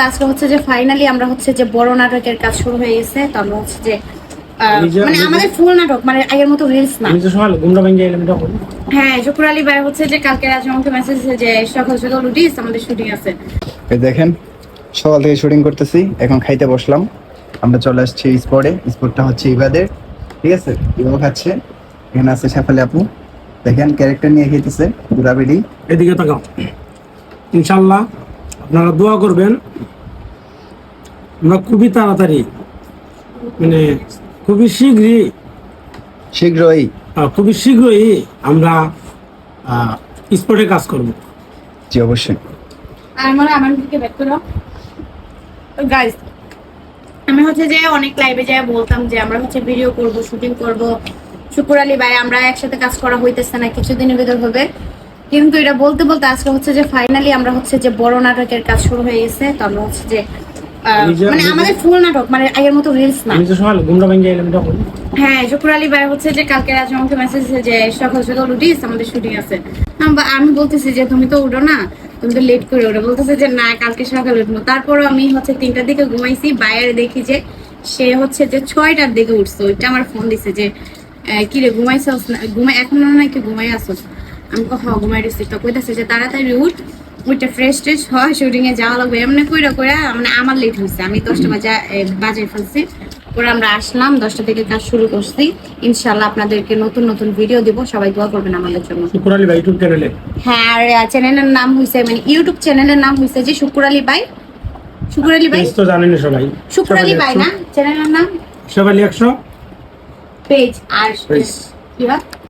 আজকে হচ্ছে যে ফাইনালি আমরা হচ্ছে যে বড় নাটকের কাজ শুরু হয়ে গেছে। তো আমরা হচ্ছে যে মানে আমাদের ফুল নাটক মানে আগের মতো রিলস না। আমি তো সকাল ঘুমটা ভেঙে এলাম তখন। হ্যাঁ, শুকুর আলী ভাই হচ্ছে যে কালকে রাত আমাকে মেসেজ দিয়েছে যে সকাল সকাল উঠিস, আমাদের শুটিং আছে। এই দেখেন সকাল থেকে শুটিং করতেছি, এখন খাইতে বসলাম। আমরা চলে আসছি স্পটে। স্পটটা হচ্ছে ইবাদের, ঠিক আছে? ইবাও খাচ্ছে। এখানে আছে শেফালি আপু, দেখেন ক্যারেক্টার নিয়ে খেতেছে পুরা বেডি। এদিকে তাকাও। ইনশাআল্লাহ আপনারা দোয়া করবেন, আমরা খুবই তাড়াতাড়ি মানে খুবই শীঘ্রই আমরা স্পটে কাজ করব। জি অবশ্যই। আর মানে আমার দিকে ব্যাক করো গাইস। আমি হচ্ছে যে অনেক লাইভে যায় বলতাম যে আমরা হচ্ছে ভিডিও করব, শুটিং করব। শুকুর আলী ভাই আমরা একসাথে কাজ করা হইতেছে না, কিছুদিনের ভিতর হবে। কিন্তু এটা বলতে বলতে আজকে হচ্ছে যে ফাইনালি আমরা হচ্ছে যে বড় নাটকের কাজ শুরু হয়ে গেছে। তো আমরা হচ্ছে যে মানে আমাদের ফুল নাটক মানে আগের মতো রিলস না। আমি তো সকাল ঘুমটা ভেঙে এলাম তখন। হ্যাঁ, শুকুর আলী ভাই হচ্ছে যে কালকে রাত আমাকে মেসেজ দিয়েছে যে সকাল সকাল উঠিস, আমাদের শুটিং আছে। আমি বলতেছি যে তুমি তো উঠো না, তুমি তো লেট করে ওঠো। বলতেছে যে না কালকে সকালে উঠবো। তারপরও আমি হচ্ছে 3টার দিকে ঘুমাইছি, বাইরে দেখি যে সে হচ্ছে যে 6টার দিকে উঠছে। ওইটা আমার ফোন দিছে যে কি রে ঘুমাইছস না, এখনো নাকি ঘুমাই আসছ? আমি ঘুমাই দিচ্ছি। তো কইতাছে যে তাড়াতাড়ি উঠ, ওইটা ফ্রেশ ট্রেশ হয়, শুটিং এ যাওয়া লাগবে। এমনি কইরা মানে আমার লেট হয়েছে, আমি 10টা বাজে ফেলছি। পরে আমরা আসলাম, 10টা থেকে কাজ শুরু করছি। ইনশাআল্লাহ আপনাদেরকে নতুন নতুন ভিডিও দিব, সবাই দোয়া করবেন আমাদের জন্য। শুকুর আলী ভাই ইউটিউব চ্যানেলে। হ্যাঁ, আর চ্যানেলের নাম হইছে মানে ইউটিউব চ্যানেলের নাম হইছে যে শুকুর আলী ভাই। পেজ তো জানেন সবাই, শুকুর আলী ভাই না চ্যানেলের নাম, শেফালি 100 পেজ। আর কি